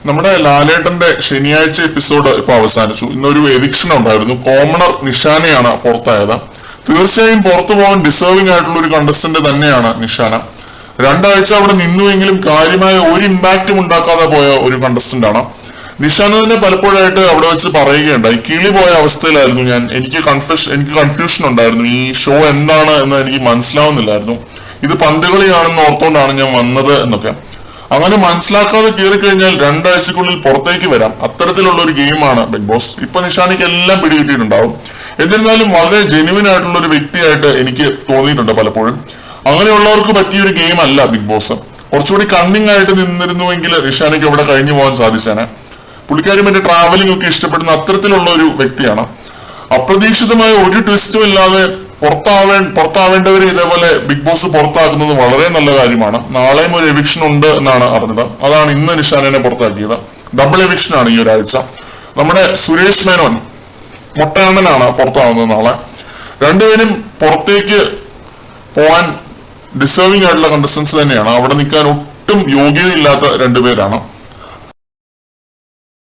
നമ്മുടെ ലാലേട്ടന്റെ ശനിയാഴ്ച എപ്പിസോഡ് ഇപ്പൊ അവസാനിച്ചു. ഇന്നൊരു എവിക്ഷൻ ഉണ്ടായിരുന്നു. കോമണർ നിഷാനയാണ് പുറത്തായത്. തീർച്ചയായും പുറത്തു പോകാൻ ഡിസേർവിംഗ് ആയിട്ടുള്ള ഒരു കണ്ടസ്റ്റന്റ് തന്നെയാണ് നിഷാന. 2 ആഴ്ച അവിടെ നിന്നുവെങ്കിലും കാര്യമായ ഒരു ഇമ്പാക്റ്റും ഉണ്ടാക്കാതെ പോയ ഒരു കണ്ടസ്റ്റന്റ് ആണ്. നിഷാന തന്നെ പലപ്പോഴായിട്ട് അവിടെ വെച്ച് പറയുകയുണ്ടായി, കിളി പോയ അവസ്ഥയിലായിരുന്നു ഞാൻ. എനിക്ക് കൺഫ്യൂഷൻ ഉണ്ടായിരുന്നു. ഈ ഷോ എന്താണ് എന്ന് എനിക്ക് മനസ്സിലാവുന്നില്ലായിരുന്നു. ഇത് പന്തുകളിയാണെന്ന് ഓർത്തുകൊണ്ടാണ് ഞാൻ വന്നത് എന്നൊക്കെ. അങ്ങനെ മനസ്സിലാക്കാതെ കയറി കഴിഞ്ഞാൽ 2 ആഴ്ചക്കുള്ളിൽ പുറത്തേക്ക് വരാം. അത്തരത്തിലുള്ള ഒരു ഗെയിമാണ് ബിഗ് ബോസ്. ഇപ്പൊ നിഷാനയ്ക്ക് എല്ലാം പിടികിട്ടിയിട്ടുണ്ടാവും. എന്നിരുന്നാലും വളരെ ജെന്യുവൻ ആയിട്ടുള്ള ഒരു വ്യക്തിയായിട്ട് എനിക്ക് തോന്നിയിട്ടുണ്ട് പലപ്പോഴും. അങ്ങനെയുള്ളവർക്ക് പറ്റിയൊരു ഗെയിം അല്ല ബിഗ് ബോസ്. കുറച്ചുകൂടി കണ്ണിങ് ആയിട്ട് നിന്നിരുന്നുവെങ്കിൽ നിഷാനയ്ക്ക് അവിടെ കഴിഞ്ഞു പോകാൻ സാധിച്ചേനെ. പുള്ളിക്കാരി മറ്റേ ട്രാവലിംഗ് ഒക്കെ ഇഷ്ടപ്പെടുന്ന അത്തരത്തിലുള്ള ഒരു വ്യക്തിയാണ്. അപ്രതീക്ഷിതമായ ഒരു ട്വിസ്റ്റും ഇല്ലാതെ പുറത്താവേണ്ടവരെ ഇതേപോലെ ബിഗ് ബോസ് പുറത്താക്കുന്നത് വളരെ നല്ല കാര്യമാണ്. നാളെയും ഒരു എവിക്ഷൻ ഉണ്ട് എന്നാണ് അറിഞ്ഞത്. അതാണ് ഇന്ന് നിഷാനെ പുറത്താക്കിയത്. ഡബിൾ എവിക്ഷൻ ആണ് ഈ ഒരാഴ്ച. നമ്മുടെ സുരേഷ് മേനോൻ മൊട്ടയണ്ണനാണ് പുറത്താവുന്നത് നാളെ. രണ്ടുപേരും പുറത്തേക്ക് പോവാൻ ഡിസേർവിംഗ് ആയിട്ടുള്ള കണ്ടസ്റ്റൻസ് തന്നെയാണ്. അവിടെ നിൽക്കാൻ ഒട്ടും യോഗ്യതയില്ലാത്ത 2 പേരാണ്.